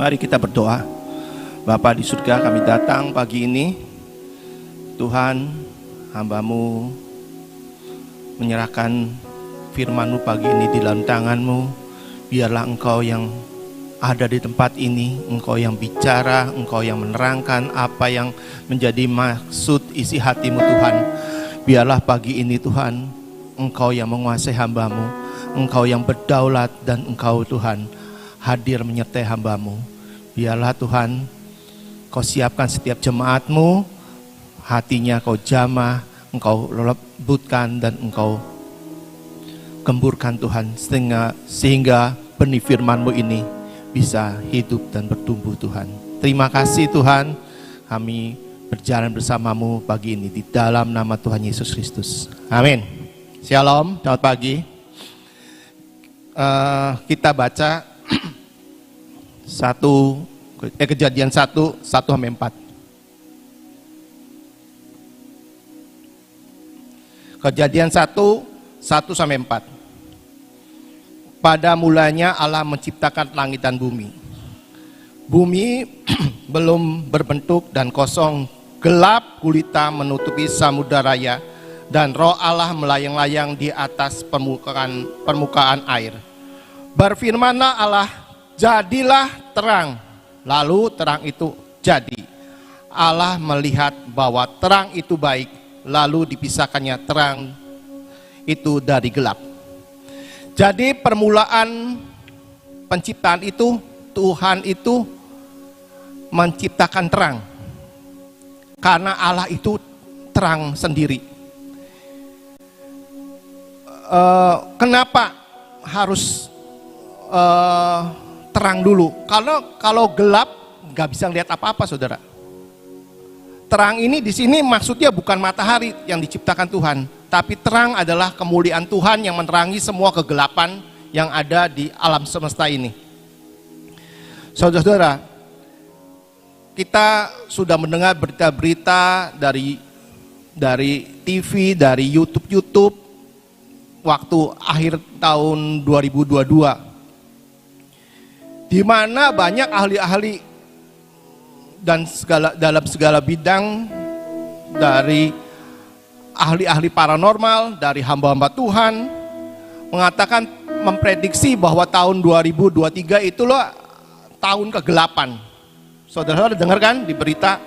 Mari kita berdoa. Bapa di surga, kami datang pagi ini. Tuhan, hamba-Mu menyerahkan firman-Mu pagi ini di dalam tangan-Mu. Biarlah Engkau yang ada di tempat ini, Engkau yang bicara, Engkau yang menerangkan apa yang menjadi maksud isi hati-Mu Tuhan. Biarlah pagi ini Tuhan, Engkau yang menguasai hamba-Mu, Engkau yang berdaulat, dan Engkau Tuhan hadir menyertai hamba-Mu. Biarlah Tuhan, Kau siapkan setiap jemaat-Mu, hatinya Kau jamah, Engkau lembutkan dan Engkau gemburkan Tuhan, sehingga benih firman-Mu ini bisa hidup dan bertumbuh Tuhan. Terima kasih Tuhan, kami berjalan bersama-Mu pagi ini di dalam nama Tuhan Yesus Kristus. Amin. Shalom, selamat pagi. Kita baca Kejadian 1:1-4. Kejadian 1:1-4. Pada mulanya Allah menciptakan langit dan bumi. Bumi belum berbentuk dan kosong, gelap gulita menutupi samudera raya, dan roh Allah melayang-layang di atas permukaan air. Berfirmanlah Allah, jadilah terang. Lalu terang itu jadi. Allah melihat bahwa terang itu baik, lalu dipisahkannya terang itu dari gelap. Jadi permulaan penciptaan itu, Tuhan itu menciptakan terang. Karena Allah itu terang sendiri. Kenapa harus terang dulu? Kalau gelap nggak bisa lihat apa-apa, saudara. Terang ini di sini maksudnya bukan matahari yang diciptakan Tuhan, tapi terang adalah kemuliaan Tuhan yang menerangi semua kegelapan yang ada di alam semesta ini. Saudara-saudara, kita sudah mendengar berita-berita dari TV, dari YouTube waktu akhir tahun 2022. Di mana banyak ahli-ahli dan dalam segala bidang, dari ahli-ahli paranormal, dari hamba-hamba Tuhan, mengatakan, memprediksi bahwa tahun 2023 itulah tahun kegelapan. Saudara-saudara dengar kan di berita,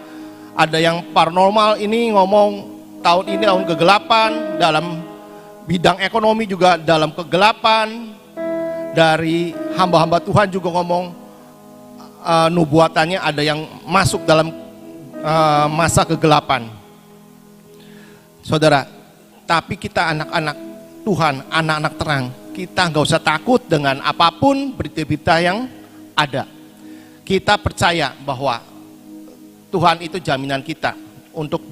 ada yang paranormal ini ngomong tahun ini tahun kegelapan, dalam bidang ekonomi juga dalam kegelapan. Dari hamba-hamba Tuhan juga ngomong nubuatannya ada yang masuk dalam masa kegelapan. Saudara, tapi kita anak-anak Tuhan, anak-anak terang, kita nggak usah takut dengan apapun berita-berita yang ada. Kita percaya bahwa Tuhan itu jaminan kita untuk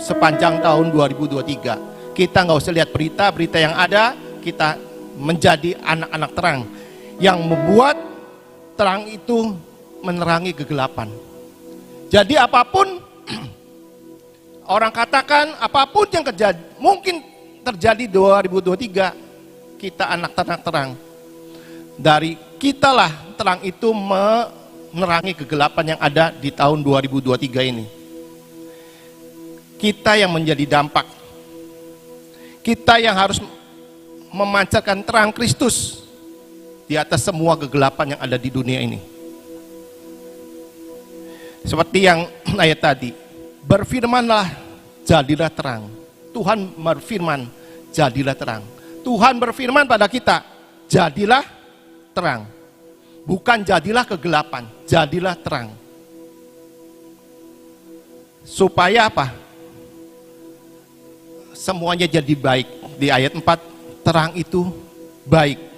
sepanjang tahun 2023. Kita nggak usah lihat berita-berita yang ada, kita menjadi anak-anak terang yang membuat terang itu menerangi kegelapan. Jadi apapun orang katakan, apapun yang mungkin terjadi 2023, kita anak-anak terang. Dari kitalah terang itu menerangi kegelapan yang ada di tahun 2023 ini. Kita yang menjadi dampak. Kita yang harus memancarkan terang Kristus di atas semua kegelapan yang ada di dunia ini. Seperti yang ayat tadi, berfirmanlah, jadilah terang. Tuhan berfirman, jadilah terang. Tuhan berfirman pada kita, jadilah terang. Bukan jadilah kegelapan, jadilah terang. Supaya apa? Semuanya jadi baik. Di ayat 4, terang itu baik.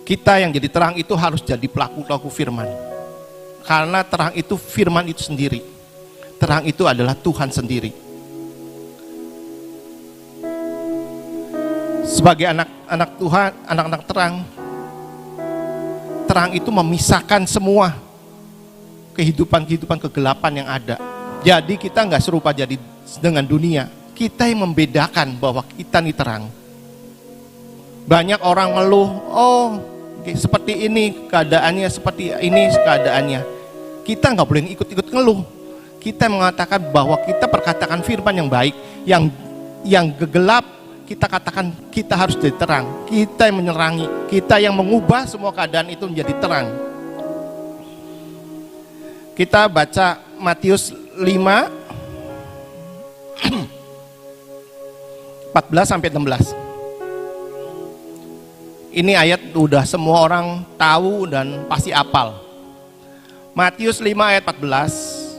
Kita yang jadi terang itu harus jadi pelaku-pelaku firman. Karena terang itu firman itu sendiri. Terang itu adalah Tuhan sendiri. Sebagai anak-anak Tuhan, anak-anak terang, terang itu memisahkan semua kehidupan kegelapan yang ada. Jadi kita nggak serupa jadi dengan dunia. Kita yang membedakan bahwa kita ini terang. Banyak orang ngeluh, oh seperti ini keadaannya, seperti ini keadaannya. Kita nggak boleh ikut-ikut ngeluh. Kita mengatakan bahwa kita perkatakan firman yang baik, yang gelap kita katakan kita harus jadi terang. Kita yang menerangi, kita yang mengubah semua keadaan itu menjadi terang. Kita baca Matius 5 14-16. Ini ayat udah semua orang tahu dan pasti hafal. Matius 5 ayat 14.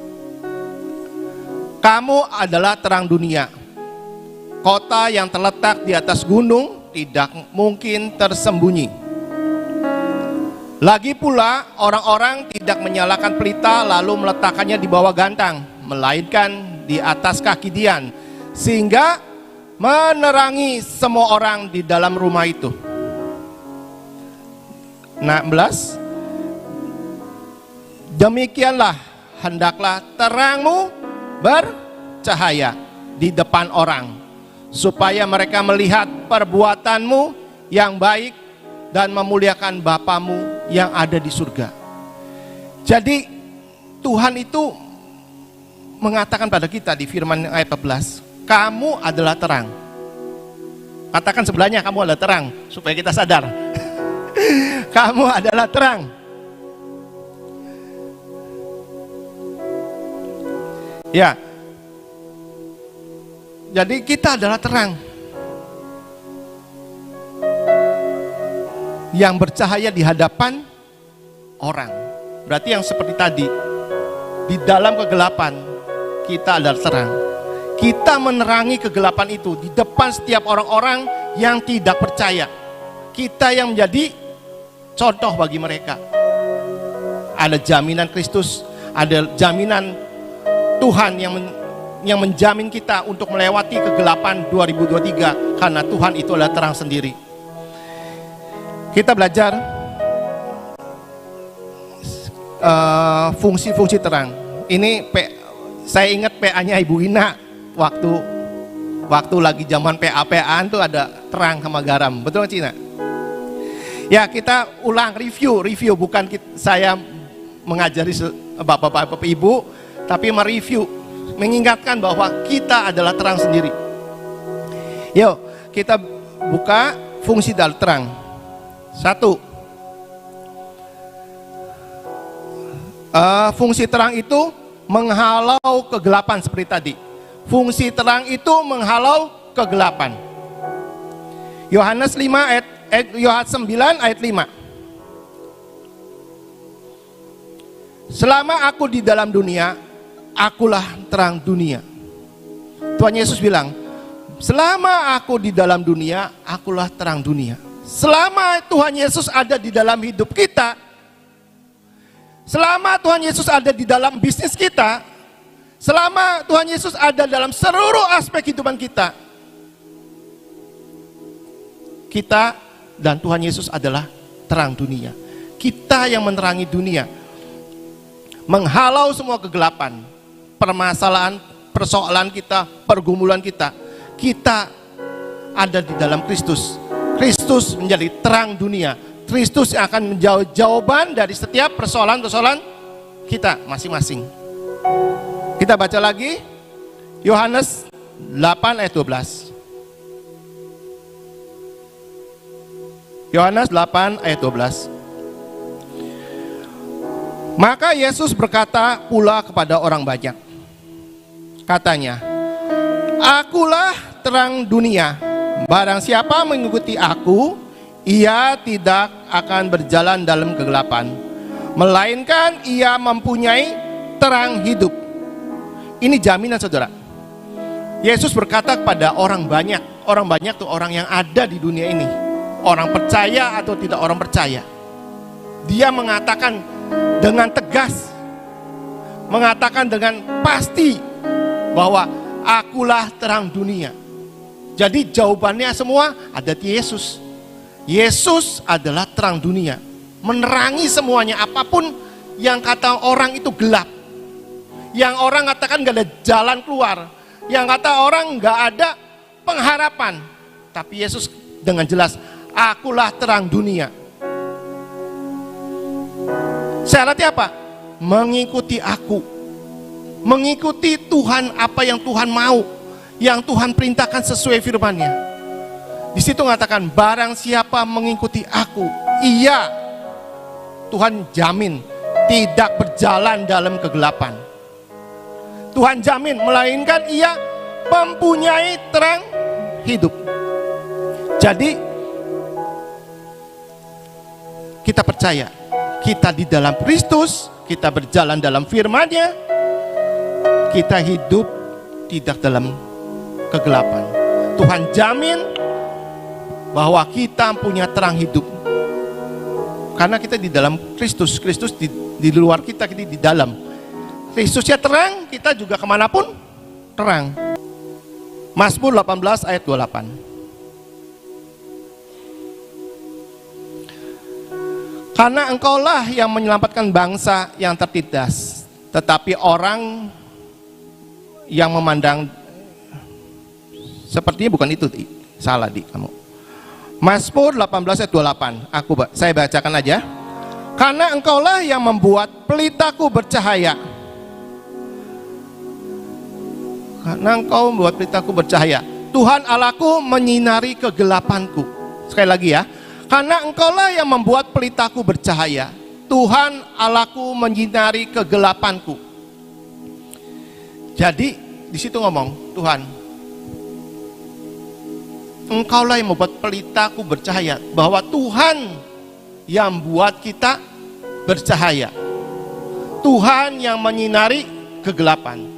Kamu adalah terang dunia. Kota yang terletak di atas gunung tidak mungkin tersembunyi. Lagi pula orang-orang tidak menyalakan pelita lalu meletakkannya di bawah gantang, melainkan di atas kaki dian, sehingga menerangi semua orang di dalam rumah itu. 16. Demikianlah hendaklah terangmu bercahaya di depan orang, supaya mereka melihat perbuatanmu yang baik dan memuliakan Bapamu yang ada di surga. Jadi Tuhan itu mengatakan pada kita di firman ayat 14, kamu adalah terang. Katakan sebelahnya, kamu adalah terang, supaya kita sadar. Kamu adalah terang. Ya. Jadi kita adalah terang yang bercahaya di hadapan orang. Berarti yang seperti tadi, di dalam kegelapan kita adalah terang. Kita menerangi kegelapan itu di depan setiap orang-orang yang tidak percaya. Kita yang menjadi contoh bagi mereka. Ada jaminan Kristus, ada jaminan Tuhan yang menjamin kita untuk melewati kegelapan 2023, karena Tuhan itu adalah terang sendiri. Kita belajar fungsi-fungsi terang. Ini saya ingat PA-nya Ibu Ina waktu lagi zaman PA-PA-an tuh ada terang sama garam. Betul nggak, Cina? Ya, kita ulang review bukan saya mengajari bapak-bapak ibu, tapi mereview, mengingatkan bahwa kita adalah terang sendiri. Yuk, kita buka fungsi dari terang. 1. Fungsi terang itu menghalau kegelapan seperti tadi. Fungsi terang itu menghalau kegelapan. Yohanes 9 ayat 5. Selama aku di dalam dunia, akulah terang dunia. Tuhan Yesus bilang, selama aku di dalam dunia, akulah terang dunia. Selama Tuhan Yesus ada di dalam hidup kita, selama Tuhan Yesus ada di dalam bisnis kita, selama Tuhan Yesus ada dalam seluruh aspek kehidupan kita, kita dan Tuhan Yesus adalah terang dunia. Kita yang menerangi dunia, menghalau semua kegelapan, permasalahan, persoalan kita, pergumulan kita. Kita ada di dalam Kristus. Kristus menjadi terang dunia. Kristus yang akan menjawab jawaban dari setiap persoalan-persoalan kita masing-masing. Kita baca lagi Yohanes 8 ayat 12. Yohanes 8 ayat 12. Maka Yesus berkata pula kepada orang banyak, katanya, akulah terang dunia. Barang siapa mengikuti aku, ia tidak akan berjalan dalam kegelapan, melainkan ia mempunyai terang hidup. Ini jaminan, saudara. Yesus berkata kepada orang banyak. Orang banyak itu orang yang ada di dunia ini, orang percaya atau tidak orang percaya. Dia mengatakan dengan tegas, mengatakan dengan pasti bahwa akulah terang dunia. Jadi jawabannya semua ada di Yesus. Yesus adalah terang dunia, menerangi semuanya. Apapun yang kata orang itu gelap, yang orang katakan gak ada jalan keluar, yang kata orang gak ada pengharapan, tapi Yesus dengan jelas, Akulah terang dunia. Syaratnya apa? Mengikuti aku. Mengikuti Tuhan, apa yang Tuhan mau, yang Tuhan perintahkan sesuai firman-Nya. Di situ mengatakan, barang siapa mengikuti aku, ia, Tuhan jamin, tidak berjalan dalam kegelapan. Tuhan jamin, melainkan ia mempunyai terang hidup. Jadi kita percaya, kita di dalam Kristus, kita berjalan dalam firman-Nya, kita hidup tidak dalam kegelapan. Tuhan jamin bahwa kita punya terang hidup. Karena kita di dalam Kristus, Kristus di luar kita, kita di dalam. Kristusnya terang, kita juga kemanapun terang. Mazmur 18 ayat 28. Karena engkaulah yang menyelamatkan bangsa yang tertindas, tetapi orang yang memandang sepertinya bukan itu, salah di kamu. Mazmur 18 ayat 28. Saya bacakan aja. Karena engkaulah yang membuat pelitaku bercahaya. Karena engkau membuat pelitaku bercahaya. Tuhan Allahku menyinari kegelapanku. Sekali lagi ya. Karena engkaulah yang membuat pelitaku bercahaya. Tuhan Allahku menyinari kegelapanku. Jadi di situ ngomong, Tuhan, engkaulah yang membuat pelitaku bercahaya. Bahwa Tuhan yang buat kita bercahaya. Tuhan yang menyinari kegelapan.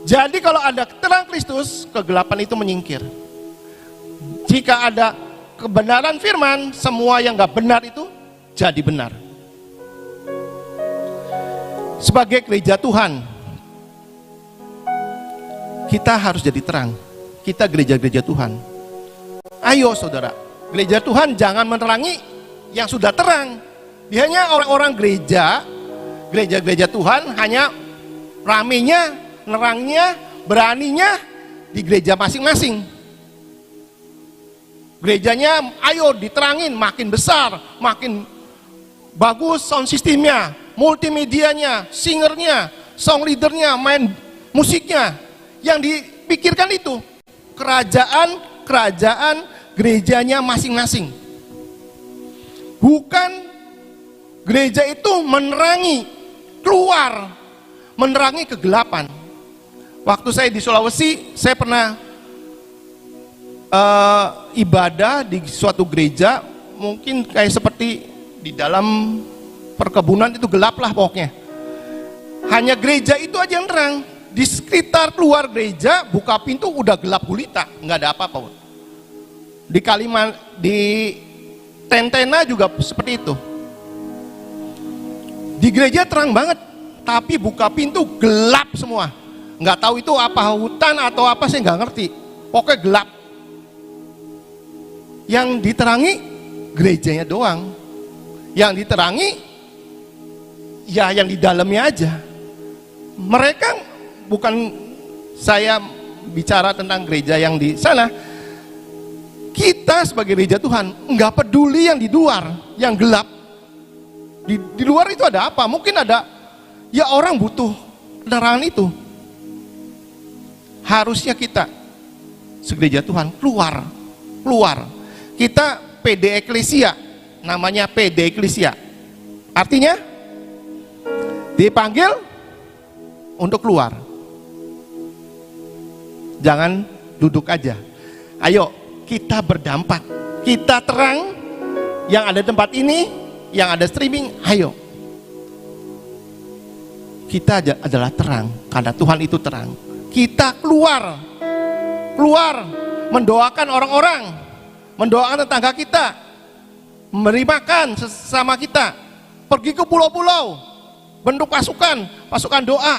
Jadi kalau ada terang Kristus, kegelapan itu menyingkir. Jika ada kebenaran firman, semua yang gak benar itu jadi benar. Sebagai gereja Tuhan, kita harus jadi terang. Kita gereja-gereja Tuhan. Ayo saudara, gereja Tuhan jangan menerangi yang sudah terang. Biasanya orang-orang gereja-gereja Tuhan hanya ramenya, nerangnya, beraninya di gereja masing-masing. Gerejanya ayo diterangin, makin besar, makin bagus sound systemnya, multimedianya, singernya, song leadernya, main musiknya. Yang dipikirkan itu kerajaan gerejanya masing-masing. Bukan gereja itu menerangi keluar, menerangi kegelapan. Waktu saya di Sulawesi, saya pernah ibadah di suatu gereja, mungkin kayak seperti di dalam perkebunan, itu gelap lah pokoknya. Hanya gereja itu aja yang terang. Di sekitar keluar gereja, buka pintu udah gelap gulita, nggak ada apa-apa. Di Tentena juga seperti itu. Di gereja terang banget, tapi buka pintu gelap semua. Nggak tahu itu apa hutan atau apa, saya nggak ngerti. Pokoknya gelap. Yang diterangi gerejanya doang. Yang diterangi ya yang di dalamnya aja. Mereka, bukan saya bicara tentang gereja yang di sana. Kita sebagai gereja Tuhan nggak peduli yang di luar, yang gelap. Di luar itu ada apa? Mungkin ada, ya orang butuh penerangan itu. Harusnya kita segereja Tuhan keluar. Kita PD Eklesia, namanya PD Eklesia. Artinya dipanggil untuk keluar. Jangan duduk aja. Ayo kita berdampak. Kita terang, yang ada tempat ini, yang ada streaming, ayo. Kita adalah terang, karena Tuhan itu terang. Kita keluar, mendoakan orang-orang, mendoakan tetangga kita, memberi makan sesama kita, pergi ke pulau-pulau, bentuk pasukan doa,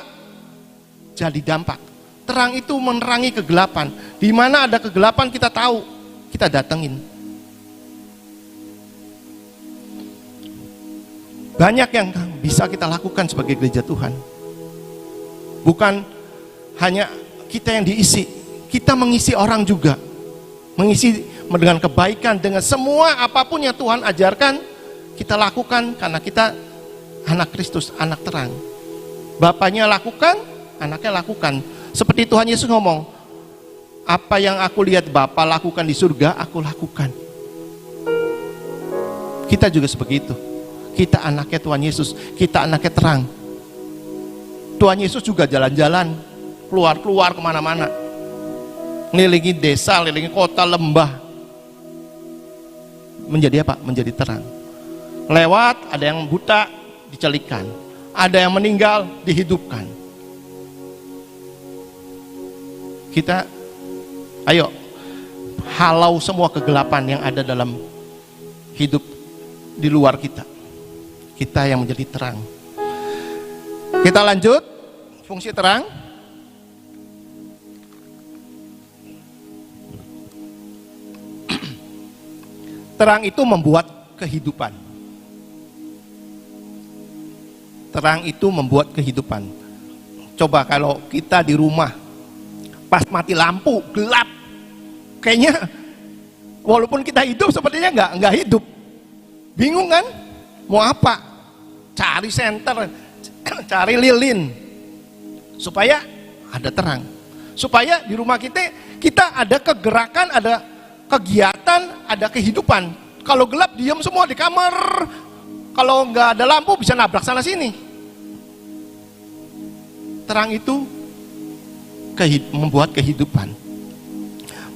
jadi dampak. Terang itu menerangi kegelapan. Di mana ada kegelapan kita tahu, kita datengin. Banyak yang bisa kita lakukan sebagai gereja Tuhan. Bukan hanya kita yang diisi, kita mengisi orang juga. dengan kebaikan, dengan semua apapun yang Tuhan ajarkan, kita lakukan karena kita anak Kristus, anak terang. Bapaknya lakukan, anaknya lakukan. Seperti Tuhan Yesus ngomong, apa yang aku lihat Bapa lakukan di surga, aku lakukan. Kita juga seperti itu. Kita anaknya Tuhan Yesus, kita anaknya terang. Tuhan Yesus juga jalan-jalan, keluar-keluar kemana-mana, ngelilingi desa, ngelilingi kota, lembah. Menjadi apa? Menjadi terang. Lewat, ada yang buta, dicelikan. Ada yang meninggal, dihidupkan. Kita, ayo, halau semua kegelapan yang ada dalam hidup di luar kita. Kita yang menjadi terang. Kita lanjut, fungsi terang. Terang itu membuat kehidupan. Terang itu membuat kehidupan. Coba kalau kita di rumah, pas mati lampu, gelap, kayaknya walaupun kita hidup sepertinya nggak hidup. Bingung kan? Mau apa? Cari senter, cari lilin, supaya ada terang. Supaya di rumah kita ada kegerakan, ada kegiatan, ada kehidupan. Kalau gelap diam semua di kamar. Kalau nggak ada lampu bisa nabrak sana sini. Terang itu membuat kehidupan.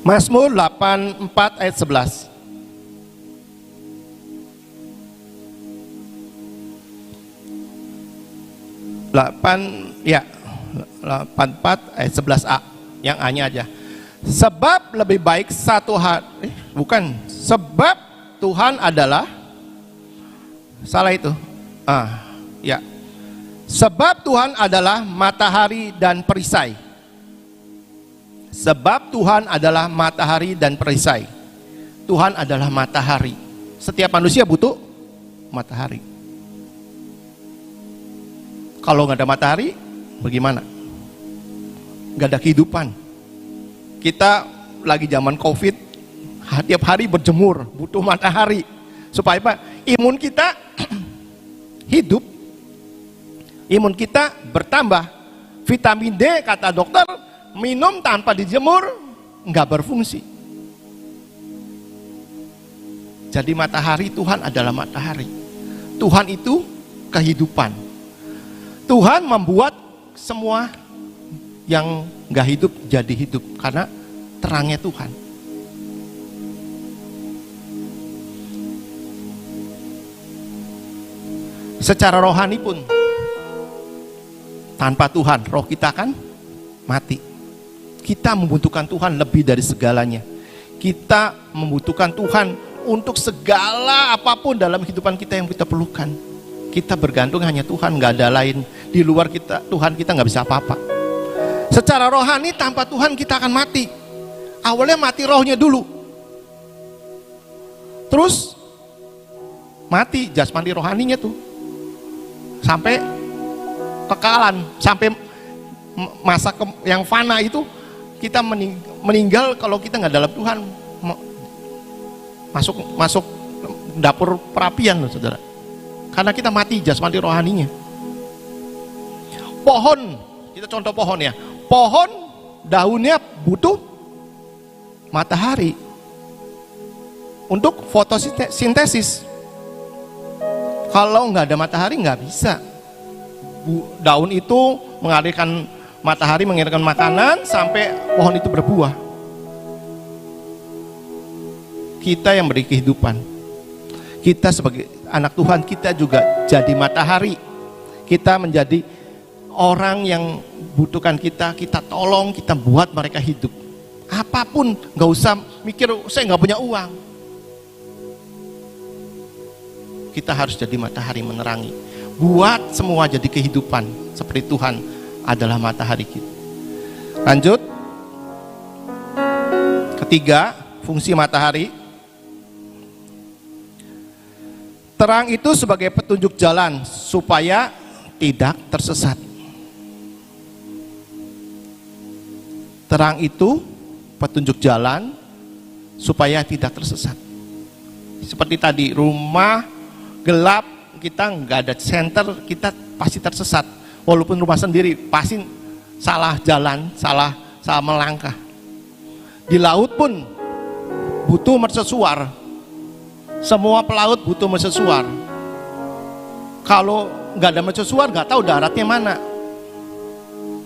Mazmur 84 ayat 11. 84 ayat 11a, yang A-nya aja. Sebab lebih baik satu hari, sebab Tuhan adalah, salah itu. Sebab Tuhan adalah matahari dan perisai. Sebab Tuhan adalah matahari dan perisai. Tuhan adalah matahari. Setiap manusia butuh matahari. Kalau nggak ada matahari, bagaimana? Nggak ada kehidupan. Kita lagi zaman COVID, tiap hari berjemur, butuh matahari. Supaya apa? Imun kita hidup, imun kita bertambah. Vitamin D, kata dokter, minum tanpa dijemur, nggak berfungsi. Jadi matahari, Tuhan adalah matahari. Tuhan itu kehidupan. Tuhan membuat semua yang gak hidup jadi hidup karena terangnya Tuhan. Secara rohani pun, tanpa Tuhan roh kita kan mati. Kita membutuhkan Tuhan lebih dari segalanya. Kita membutuhkan Tuhan untuk segala apapun dalam kehidupan kita yang kita perlukan. Kita bergantung hanya Tuhan, nggak ada lain. Di luar kita, Tuhan kita nggak bisa apa-apa. Secara rohani tanpa Tuhan kita akan mati. Awalnya mati rohnya dulu, terus mati jasmani rohaninya tuh, sampai kekalan, sampai masa yang fana itu kita meninggal kalau kita nggak dalam Tuhan, masuk dapur perapian loh saudara. Karena kita mati jasmani rohaninya. Pohon, kita contoh pohon ya. Pohon daunnya butuh matahari untuk fotosintesis. Kalau nggak ada matahari nggak bisa. Daun itu mengalirkan matahari, mengirimkan makanan sampai pohon itu berbuah. Kita yang beri kehidupan. Kita sebagai anak Tuhan, kita juga jadi matahari. Kita menjadi orang yang butuhkan kita tolong, kita buat mereka hidup. Apapun, nggak usah mikir saya nggak punya uang. Kita harus jadi matahari menerangi. Buat semua jadi kehidupan seperti Tuhan adalah matahari kita. Lanjut. Ketiga, fungsi matahari. Terang itu sebagai petunjuk jalan supaya tidak tersesat. Terang itu petunjuk jalan supaya tidak tersesat. Seperti tadi, rumah gelap, kita nggak ada senter, kita pasti tersesat. Walaupun rumah sendiri, pasti salah jalan, salah melangkah. Di laut pun butuh mercusuar. Semua pelaut butuh mercusuar. Kalau nggak ada mercusuar, nggak tahu daratnya mana.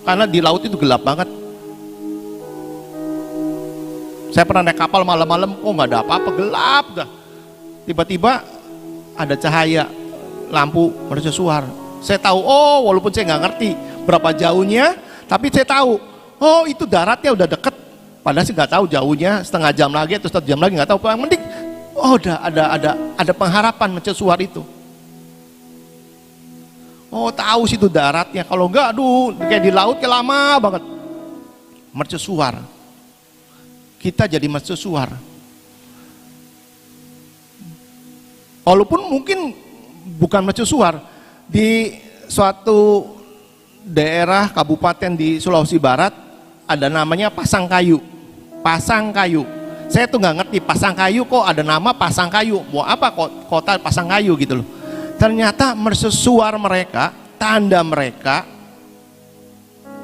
Karena di laut itu gelap banget. Saya pernah naik kapal malam-malam, nggak ada apa-apa, gelap dah. Tiba-tiba ada cahaya lampu mercusuar. Saya tahu, walaupun saya nggak ngerti berapa jauhnya, tapi saya tahu, itu daratnya udah deket. Padahal sih nggak tahu jauhnya, setengah jam lagi atau 1 jam lagi nggak tahu. Yang penting, udah ada pengharapan mercusuar itu. Tahu situ daratnya. Kalau enggak, aduh, kayak di laut kayak lama banget. Mercusuar. Kita jadi mercusuar. Walaupun mungkin bukan mercusuar, di suatu daerah kabupaten di Sulawesi Barat ada namanya Pasangkayu. Pasangkayu. Saya tuh nggak ngerti Pasangkayu kok ada nama Pasangkayu. Mau apa kota Pasangkayu gitu loh. Ternyata mercusuar mereka, tanda mereka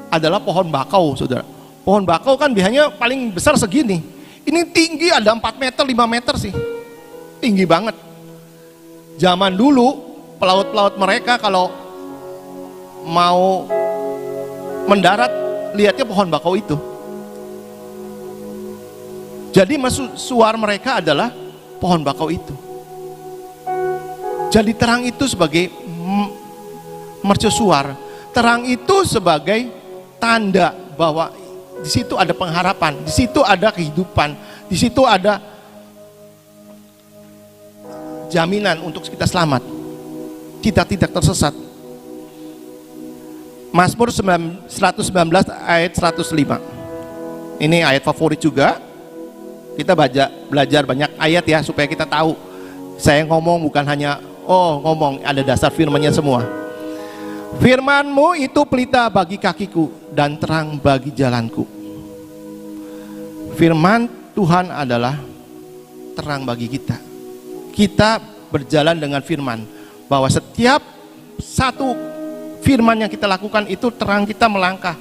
adalah pohon bakau, saudara. Pohon bakau kan biasanya paling besar segini. Ini tinggi ada 4 meter, 5 meter sih. Tinggi banget. Zaman dulu, pelaut-pelaut mereka kalau mau mendarat, lihatnya pohon bakau itu. Jadi mercusuar mereka adalah pohon bakau itu. Jadi terang itu sebagai mercusuar. Terang itu sebagai tanda bahwa di situ ada pengharapan, di situ ada kehidupan, di situ ada jaminan untuk kita selamat. Kita tidak tersesat. Mazmur 119 ayat 105. Ini ayat favorit juga. Kita belajar banyak ayat ya supaya kita tahu. Saya ngomong bukan hanya ngomong, ada dasar firman-Nya semua. Firman-Mu itu pelita bagi kakiku dan terang bagi jalanku. Firman Tuhan adalah terang bagi kita. Kita berjalan dengan firman, bahwa setiap satu firman yang kita lakukan itu terang kita melangkah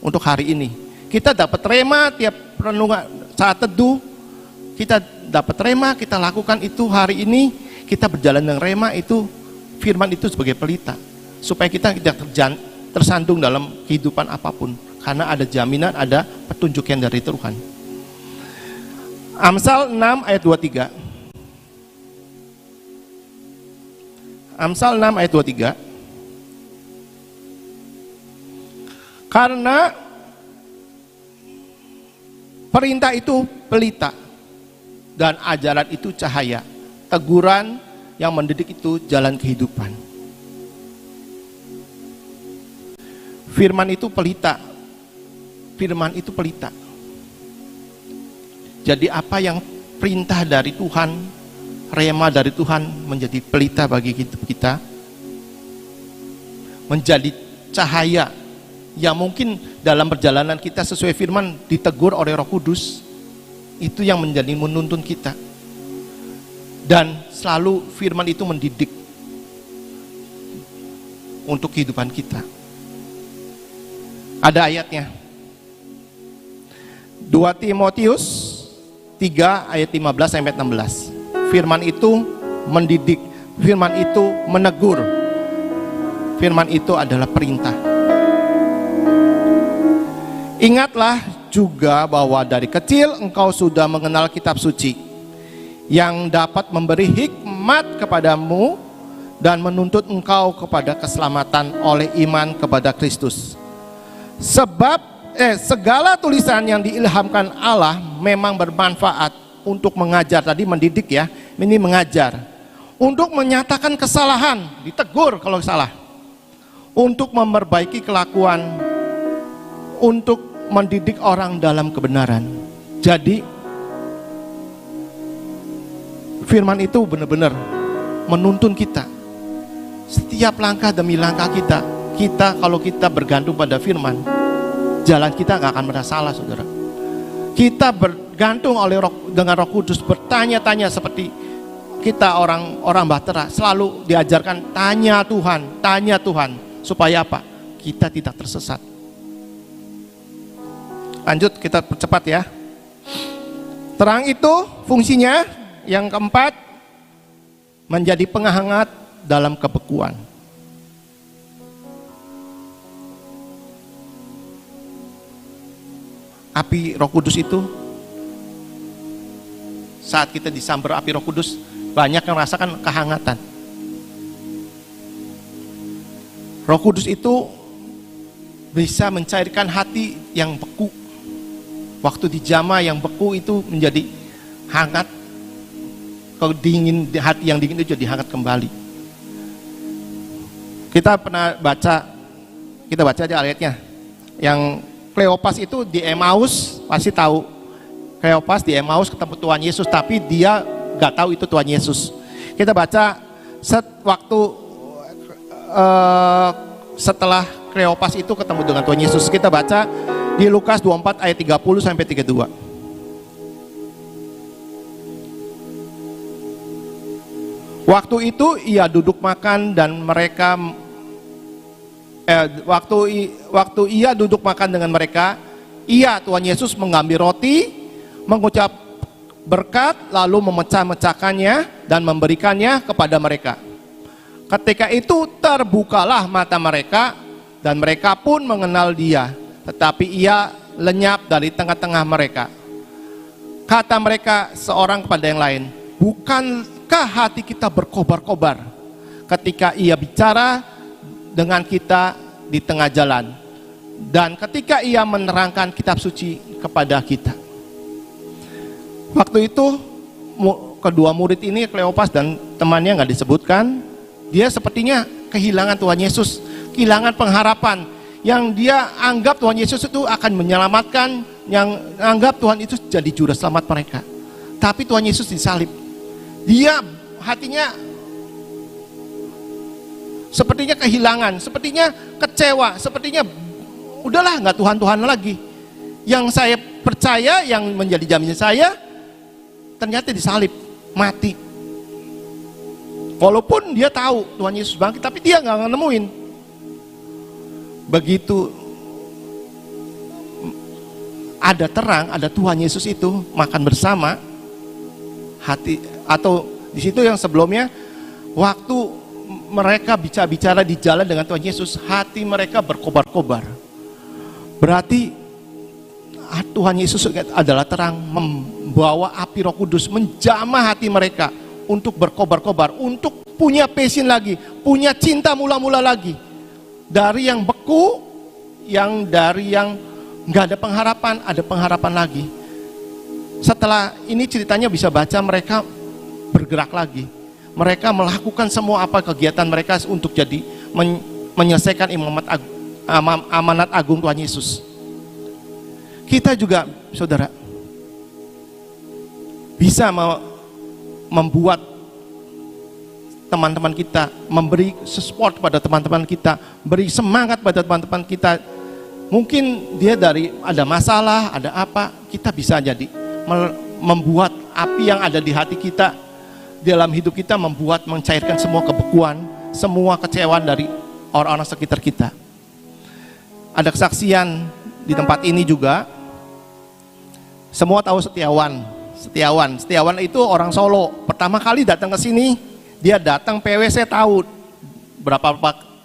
untuk hari ini. Kita dapat rema tiap renungan saat teduh, kita dapat rema, kita lakukan itu hari ini. Kita berjalan dengan rema itu, firman itu sebagai pelita, supaya kita tidak tersandung dalam kehidupan apapun, karena ada jaminan, ada petunjuk yang dari Tuhan. Amsal 6 ayat 23. Amsal 6 ayat 23. Karena perintah itu pelita dan ajaran itu cahaya. Teguran yang mendidik itu jalan kehidupan. Firman itu pelita. Firman itu pelita. Jadi apa yang perintah dari Tuhan, rema dari Tuhan menjadi pelita bagi kita. Menjadi cahaya yang mungkin dalam perjalanan kita sesuai firman ditegur oleh Roh Kudus. Itu yang menjadi menuntun kita. Dan selalu firman itu mendidik untuk kehidupan kita. Ada ayatnya. 2 Timotius 3 ayat 15 sampai 16. Firman itu mendidik, firman itu menegur. Firman itu adalah perintah. Ingatlah juga bahwa dari kecil engkau sudah mengenal kitab suci yang dapat memberi hikmat kepadamu dan menuntut engkau kepada keselamatan oleh iman kepada Kristus. Sebab segala tulisan yang diilhamkan Allah memang bermanfaat untuk mengajar, tadi mendidik ya, ini mengajar, untuk menyatakan kesalahan, ditegur kalau salah, untuk memperbaiki kelakuan, untuk mendidik orang dalam kebenaran. Jadi firman itu benar-benar menuntun kita. Setiap langkah demi langkah kita kalau kita bergantung pada firman, jalan kita gak akan pernah salah, saudara. Kita bergantung dengan Roh Kudus, bertanya-tanya seperti kita orang Bahtera selalu diajarkan tanya Tuhan, supaya apa? Kita tidak tersesat. Lanjut, kita percepat ya. Terang itu fungsinya yang keempat, menjadi penghangat dalam kebekuan. Api Roh Kudus itu, saat kita disambar api Roh Kudus, banyak yang merasakan kehangatan. Roh Kudus itu bisa mencairkan hati yang beku. Waktu dijamah yang beku itu menjadi hangat. Kalau dingin, hati yang dingin itu jadi hangat kembali. Kita pernah baca, kita baca aja ayatnya. Yang Kleopas itu di Emmaus, pasti tahu. Kleopas di Emmaus ketemu Tuhan Yesus, tapi dia gak tahu itu Tuhan Yesus. Kita baca setelah Kleopas itu ketemu dengan Tuhan Yesus. Kita baca di Lukas 24 ayat 30 sampai 32. Waktu itu ia duduk makan dan mereka waktu ia duduk makan dengan mereka, Tuhan Yesus mengambil roti, mengucap berkat, lalu memecah-mecahkannya dan memberikannya kepada mereka. Ketika itu terbukalah mata mereka dan mereka pun mengenal dia, tetapi ia lenyap dari tengah-tengah mereka. Kata mereka seorang kepada yang lain, bukankah hati kita berkobar-kobar ketika ia bicara dengan kita di tengah jalan, dan ketika ia menerangkan kitab suci kepada kita? Waktu itu kedua murid ini, Kleopas dan temannya, nggak disebutkan, dia sepertinya kehilangan Tuhan Yesus, kehilangan pengharapan. Yang dia anggap Tuhan Yesus itu akan menyelamatkan, yang anggap Tuhan itu jadi juru selamat mereka. Tapi Tuhan Yesus disalib. Dia hatinya sepertinya kehilangan, sepertinya kecewa, sepertinya udahlah nggak Tuhan lagi. Yang saya percaya, yang menjadi jaminan saya, ternyata disalib, mati. Walaupun dia tahu Tuhan Yesus bangkit, tapi dia nggak nemuin. Begitu ada terang, ada Tuhan Yesus itu makan bersama, hati, atau di situ yang sebelumnya, waktu mereka bicara di jalan dengan Tuhan Yesus, hati mereka berkobar-kobar. Berarti Tuhan Yesus adalah terang, membawa api Roh Kudus, menjamah hati mereka untuk berkobar-kobar, untuk punya passion lagi, punya cinta mula-mula lagi. Dari yang beku, dari yang nggak ada pengharapan, ada pengharapan lagi. Setelah ini ceritanya bisa baca, mereka bergerak lagi. Mereka melakukan semua kegiatan mereka untuk jadi menyelesaikan amanat agung Tuhan Yesus. Kita juga, saudara, bisa membuat teman-teman kita, memberi support pada teman-teman kita, beri semangat pada teman-teman kita. Mungkin dia ada masalah, ada apa, kita bisa jadi membuat api yang ada di hati kita, dalam hidup kita, mencairkan semua kebekuan, semua kecewaan dari orang-orang sekitar kita. Ada kesaksian di tempat ini juga. Semua tahu Setiawan itu orang Solo. Pertama kali datang ke sini, dia datang PW, saya tahu berapa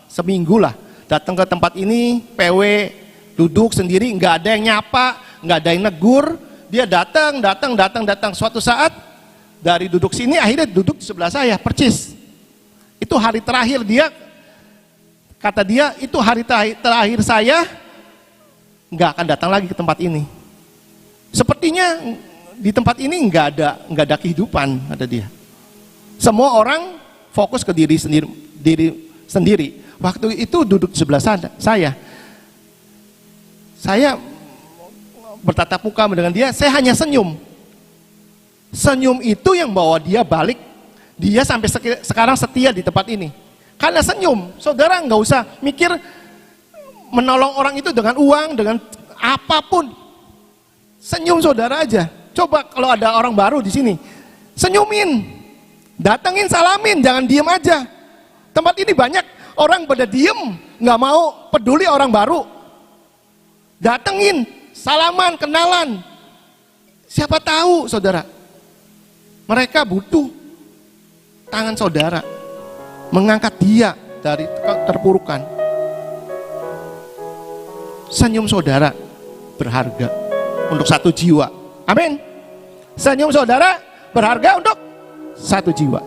seminggu lah, datang ke tempat ini, PW duduk sendiri, nggak ada yang nyapa, nggak ada yang negur. Dia datang. Suatu saat dari duduk sini, akhirnya duduk di sebelah saya, percis. Itu hari terakhir dia, kata dia, itu hari terakhir saya nggak akan datang lagi ke tempat ini. Sepertinya di tempat ini nggak ada kehidupan, kata dia. Semua orang fokus ke diri sendiri. Waktu itu duduk di sebelah saya. Saya bertatap muka dengan dia, saya hanya senyum. Senyum itu yang bawa dia balik. Dia sampai sekarang setia di tempat ini. Karena senyum, saudara nggak usah mikir menolong orang itu dengan uang, dengan apapun. Senyum saudara aja. Coba kalau ada orang baru di sini, senyumin, datengin, salamin, jangan diem aja. Tempat ini banyak orang pada diem, nggak mau peduli orang baru. Datengin, salaman, kenalan. Siapa tahu saudara, mereka butuh tangan saudara, mengangkat dia dari terpurukan. Senyum saudara berharga untuk satu jiwa. Amin. Senyum saudara berharga untuk satu jiwa.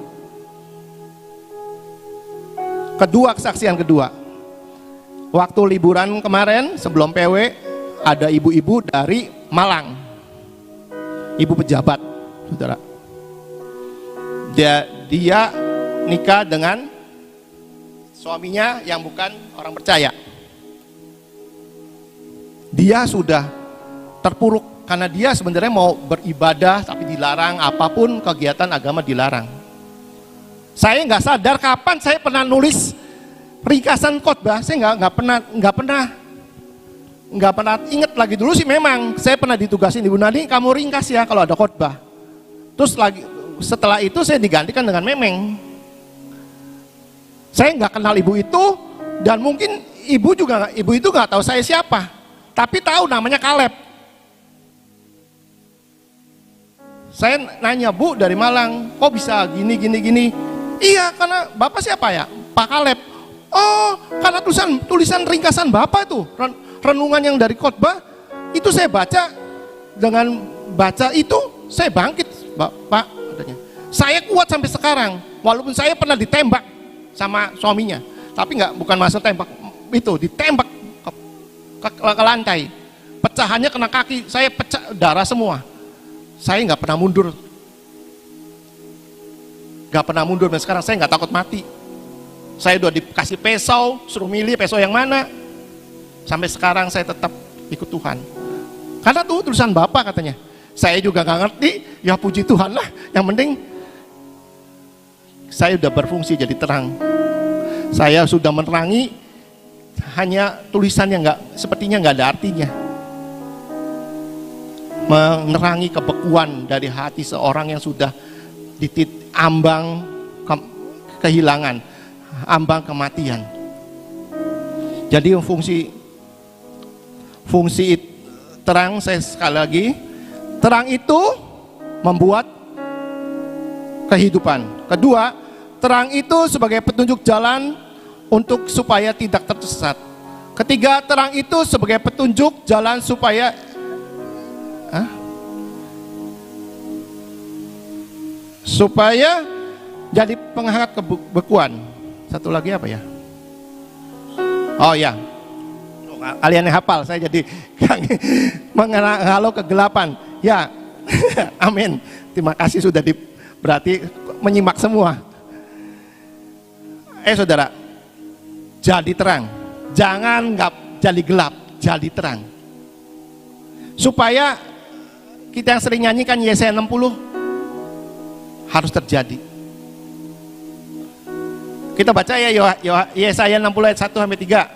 Kedua, kesaksian kedua. Waktu liburan kemarin sebelum PW, ada ibu-ibu dari Malang. Ibu pejabat, saudara. Dia nikah dengan suaminya yang bukan orang percaya. Dia sudah terpuruk karena dia sebenarnya mau beribadah tapi dilarang, apapun kegiatan agama dilarang. Saya nggak sadar kapan saya pernah nulis ringkasan khotbah. Saya nggak pernah ingat lagi. Dulu sih memang saya pernah ditugasin, Ibu Nadi kamu ringkas ya kalau ada khotbah. Terus lagi setelah itu saya digantikan dengan Memeng. Saya nggak kenal ibu itu, dan mungkin ibu itu nggak tahu saya siapa, tapi tahu namanya Kaleb. Saya nanya, Bu dari Malang, kok bisa gini. Iya, karena Bapak siapa ya? Pak Kaleb. Oh, karena tulisan ringkasan Bapak itu, renungan yang dari khotbah, itu saya baca, dengan baca itu saya bangkit, Pak katanya. Saya kuat sampai sekarang, walaupun saya pernah ditembak sama suaminya, tapi bukan masalah tembak, itu ditembak ke lantai, pecahannya kena kaki, saya pecah darah semua. Saya nggak pernah mundur, dan sekarang saya nggak takut mati. Saya udah dikasih pisau, suruh milih pisau yang mana. Sampai sekarang saya tetap ikut Tuhan. Karena tuh tulisan Bapak katanya. Saya juga nggak ngerti, ya puji Tuhan lah. Yang penting saya udah berfungsi jadi terang. Saya sudah menerangi, hanya tulisan yang sepertinya nggak ada artinya. Menerangi kebekuan dari hati seorang yang sudah ambang kehilangan, ambang kematian. Jadi fungsi terang, saya sekali lagi, terang itu membuat kehidupan. Kedua, terang itu sebagai petunjuk jalan untuk supaya tidak tersesat. Ketiga, terang itu sebagai petunjuk jalan supaya jadi penghangat kebekuan. Satu lagi apa ya? Oh ya, kalian yang hafal, saya jadi menghalau kegelapan. Ya, amin. Terima kasih sudah berarti menyimak semua. Saudara, jadi terang. Jangan nggak jadi gelap, jadi terang. Supaya kita yang sering nyanyikan Yesaya 60 harus terjadi. Kita baca ya Yesaya 60 ayat 1 sampai 3.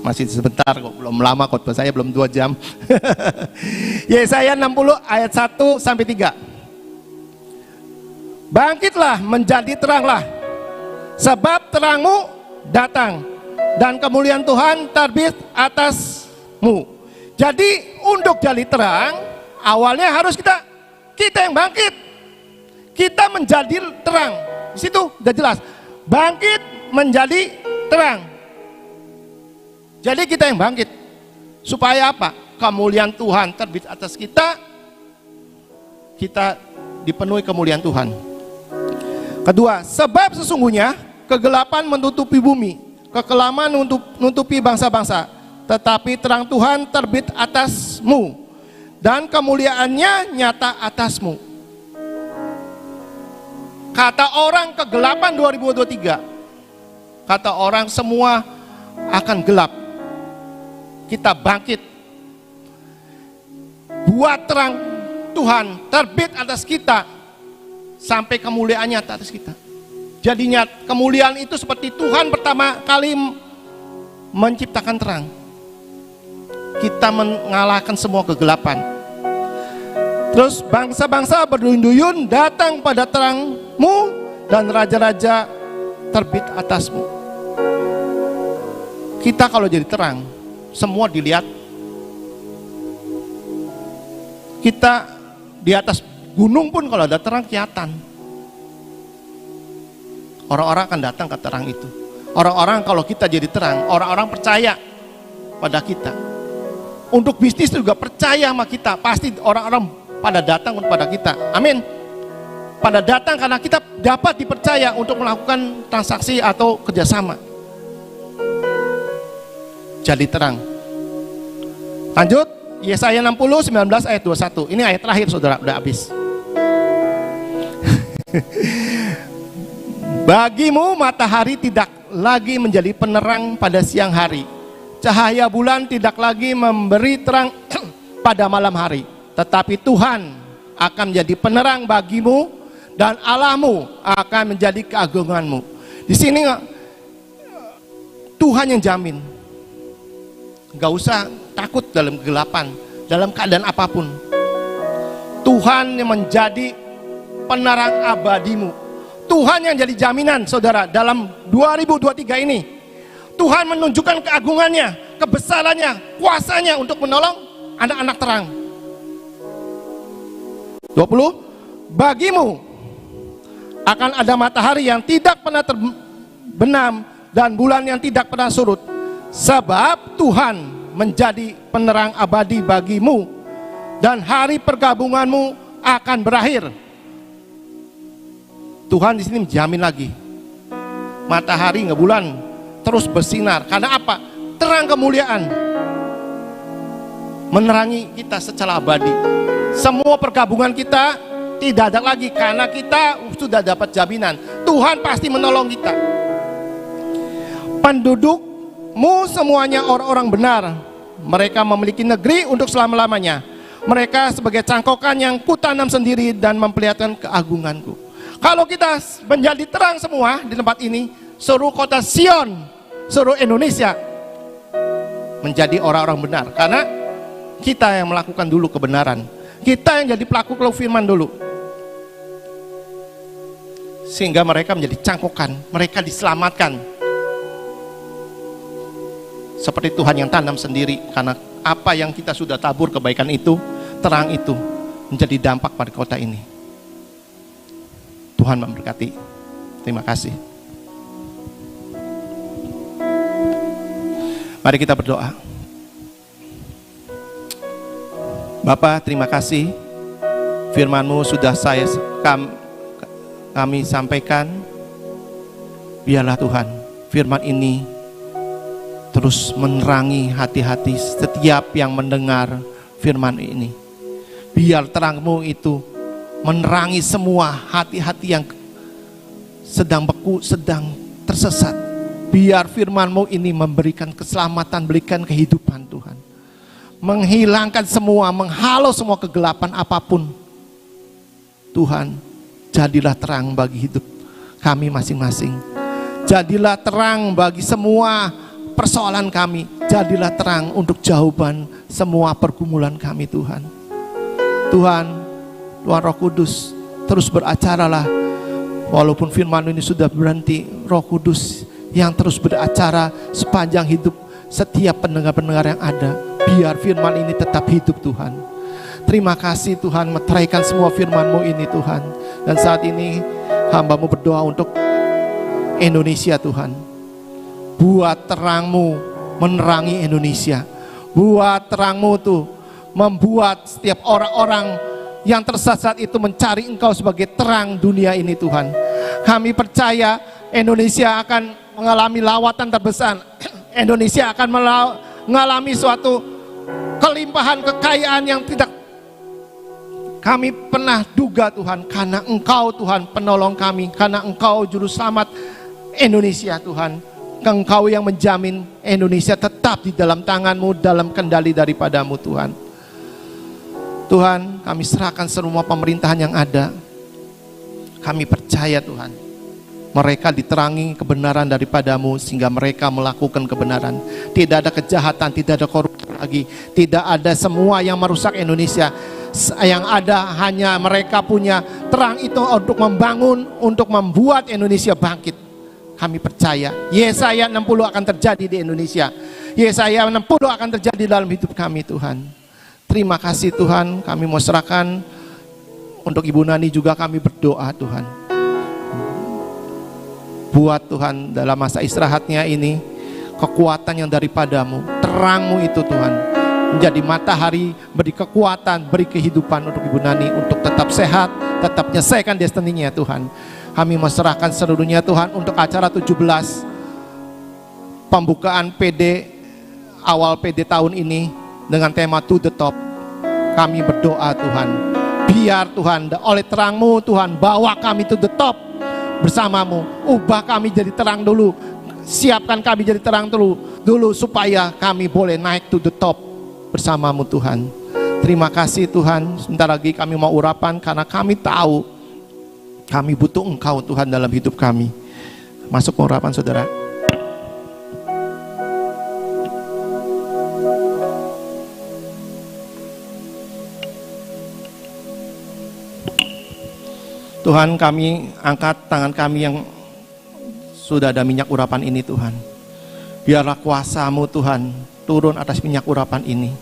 Masih sebentar kok, belum lama khotbah saya, belum 2 jam. Yesaya 60 ayat 1 sampai 3. Bangkitlah, menjadi teranglah, sebab terangmu datang dan kemuliaan Tuhan terbit atasmu. Jadi untuk jadi terang, awalnya harus kita yang bangkit. Kita menjadi terang. Di situ udah jelas. Bangkit menjadi terang. Jadi kita yang bangkit. Supaya apa? Kemuliaan Tuhan terbit atas kita. Kita dipenuhi kemuliaan Tuhan. Kedua, sebab sesungguhnya kegelapan menutupi bumi, kekelaman menutupi bangsa-bangsa, tetapi terang Tuhan terbit atasmu dan kemuliaannya nyata atasmu. Kata orang kegelapan 2023, kata orang semua akan gelap. Kita bangkit, buat terang Tuhan terbit atas kita sampai kemuliaannya atas kita. Jadinya kemuliaan itu seperti Tuhan pertama kali menciptakan terang. kita mengalahkan semua kegelapan. Terus bangsa-bangsa berduyun-duyun datang pada terang-Mu, dan raja-raja terbit atasmu. Kita kalau jadi terang, semua dilihat. Kita di atas gunung pun kalau ada terang kelihatan. Orang-orang akan datang ke terang itu. Orang-orang kalau kita jadi terang, orang-orang percaya pada kita. Untuk bisnis juga percaya sama kita. Pasti orang-orang pada datang kepada kita. Amin. Pada datang karena kita dapat dipercaya untuk melakukan transaksi atau kerjasama. Jadi terang. Lanjut. Yesaya 60, 19 ayat 21. Ini ayat terakhir saudara, udah habis. Bagimu matahari tidak lagi menjadi penerang pada siang hari. Cahaya bulan tidak lagi memberi terang pada malam hari. Tetapi Tuhan akan menjadi penerang bagimu, dan Allahmu akan menjadi keagunganmu. Di sini Tuhan yang jamin. Gak usah takut dalam kegelapan, dalam keadaan apapun. Tuhan yang menjadi penerang abadimu. Tuhan yang jadi jaminan saudara dalam 2023 ini. Tuhan menunjukkan keagungannya, kebesarannya, kuasanya untuk menolong anak-anak terang. 20. Bagimu akan ada matahari yang tidak pernah terbenam dan bulan yang tidak pernah surut. Sebab Tuhan menjadi penerang abadi bagimu, dan hari pergabunganmu akan berakhir. Tuhan di sini menjamin lagi, matahari nggak bulan terus bersinar. Karena apa? Terang kemuliaan menerangi kita secara abadi. Semua pergabungan kita tidak ada lagi karena kita sudah dapat jaminan. Tuhan pasti menolong kita. Pendudukmu semuanya orang-orang benar. Mereka memiliki negeri untuk selama-lamanya. Mereka sebagai cangkokan yang kutanam sendiri dan memperlihatkan keagunganku. Kalau kita menjadi terang semua di tempat ini, seluruh kota Sion, seluruh Indonesia menjadi orang-orang benar. Karena kita yang melakukan dulu kebenaran. Kita yang jadi pelaku firman dulu. Sehingga mereka menjadi cangkokan, mereka diselamatkan. Seperti Tuhan yang tanam sendiri, karena apa yang kita sudah tabur kebaikan itu, terang itu menjadi dampak pada kota ini. Tuhan memberkati. Terima kasih. Mari kita berdoa. Bapa, terima kasih. Firman-Mu sudah kami sampaikan. Biarlah Tuhan, firman ini terus menerangi hati-hati setiap yang mendengar firman ini. Biar terang-Mu itu menerangi semua hati-hati yang sedang beku, sedang tersesat. Biar firman-Mu ini memberikan keselamatan, berikan kehidupan Tuhan. Menghilangkan semua, menghalau semua kegelapan apapun. Tuhan, jadilah terang bagi hidup kami masing-masing. Jadilah terang bagi semua persoalan kami. Jadilah terang untuk jawaban semua pergumulan kami Tuhan. Tuhan, Tuhan Roh Kudus, terus beracaralah. Walaupun firman ini sudah berhenti, Roh Kudus yang terus beracara sepanjang hidup setiap pendengar-pendengar yang ada. Biar firman ini tetap hidup Tuhan. Terima kasih Tuhan, meteraikan semua firman-Mu ini Tuhan. Dan saat ini hamba-Mu berdoa untuk Indonesia Tuhan. Buat terang-Mu menerangi Indonesia. Buat terang-Mu tuh membuat setiap orang-orang yang tersesat itu mencari Engkau sebagai terang dunia ini Tuhan. Kami percaya Indonesia akan mengalami lawatan terbesar. Indonesia akan mengalami suatu kelimpahan kekayaan yang tidak kami pernah duga Tuhan. Karena Engkau Tuhan penolong kami. Karena Engkau juru selamat Indonesia Tuhan. Engkau yang menjamin Indonesia tetap di dalam tangan-Mu, dalam kendali daripada-Mu Tuhan. Tuhan, kami serahkan semua pemerintahan yang ada. Kami percaya Tuhan, mereka diterangi kebenaran daripada-Mu sehingga mereka melakukan kebenaran. Tidak ada kejahatan, tidak ada korupsi, lagi. Tidak ada semua yang merusak Indonesia. Yang ada hanya mereka punya terang itu untuk membangun, untuk membuat Indonesia bangkit. Kami percaya Yesaya 60 akan terjadi di Indonesia. Yesaya 60 akan terjadi dalam hidup kami, Tuhan. Terima kasih Tuhan, kami mau serahkan untuk Ibu Nani juga, kami berdoa Tuhan. Buat Tuhan dalam masa istirahatnya ini, kekuatan yang daripadamu, terangmu itu Tuhan, menjadi matahari, beri kekuatan, beri kehidupan untuk Ibu Nani, untuk tetap sehat, tetap menyelesaikan destininya Tuhan. Kami menserahkan seluruhnya Tuhan untuk acara 17 pembukaan PD, awal PD tahun ini dengan tema To The Top. Kami berdoa Tuhan, biar Tuhan oleh terangmu Tuhan, bawa kami to the top bersamamu. Ubah kami jadi terang dulu, siapkan kami jadi terang dulu supaya kami boleh naik to the top bersamamu Tuhan. Terima kasih Tuhan. Sebentar lagi kami mau urapan, karena kami tahu kami butuh Engkau Tuhan dalam hidup kami. Masuk urapan saudara. Tuhan, kami angkat tangan kami yang sudah ada minyak urapan ini Tuhan. Biarlah kuasa-Mu Tuhan turun atas minyak urapan ini.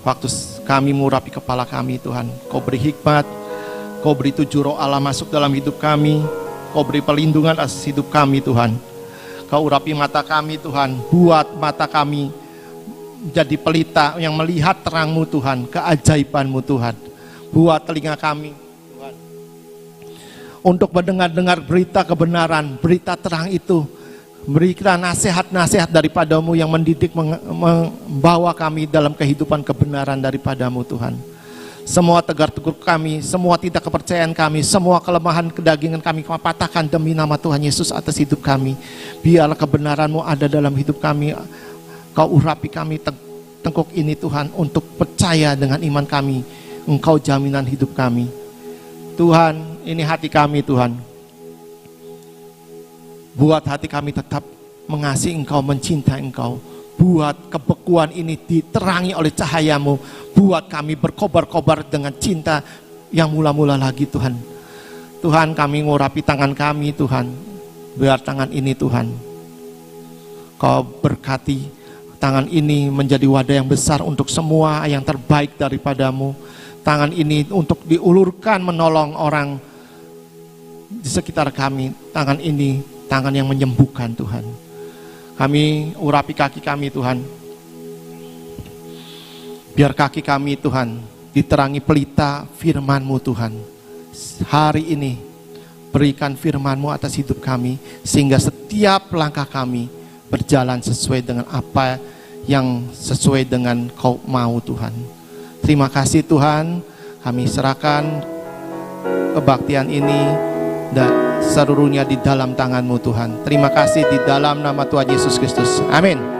Waktu kami mengurapi kepala kami Tuhan, Kau beri hikmat, Kau beri 7 roh Allah masuk dalam hidup kami, Kau beri perlindungan atas hidup kami Tuhan. Kau urapi mata kami Tuhan, buat mata kami jadi pelita yang melihat terang-Mu Tuhan, keajaiban-Mu Tuhan. Buat telinga kami untuk mendengar-dengar berita kebenaran, berita terang itu. Berikan nasihat-nasihat daripadamu yang mendidik, membawa kami dalam kehidupan kebenaran daripadamu Tuhan. Semua tegar-tegur kami, semua tidak kepercayaan kami, semua kelemahan kedagingan kami patahkan demi nama Tuhan Yesus atas hidup kami. Biarlah kebenaran-Mu ada dalam hidup kami. Kau urapi kami tengkuk ini Tuhan, untuk percaya dengan iman kami, Engkau jaminan hidup kami. Tuhan, ini hati kami Tuhan. Buat hati kami tetap mengasihi Engkau, mencintai Engkau. Buat kebekuan ini diterangi oleh cahaya-Mu. Buat kami berkobar-kobar dengan cinta yang mula-mula lagi Tuhan. Tuhan, kami ngurapi tangan kami Tuhan. Biar tangan ini Tuhan, Kau berkati tangan ini menjadi wadah yang besar untuk semua yang terbaik daripadamu. Tangan ini untuk diulurkan menolong orang di sekitar kami. Tangan ini tangan yang menyembuhkan Tuhan. Kami urapi kaki kami Tuhan. Biar kaki kami Tuhan diterangi pelita firman-Mu Tuhan. Hari ini berikan firman-Mu atas hidup kami, sehingga setiap langkah kami berjalan sesuai dengan apa yang sesuai dengan Kau mau Tuhan. Terima kasih Tuhan, kami serahkan kebaktian ini dan seluruhnya di dalam tangan-Mu Tuhan. Terima kasih di dalam nama Tuhan Yesus Kristus. Amin.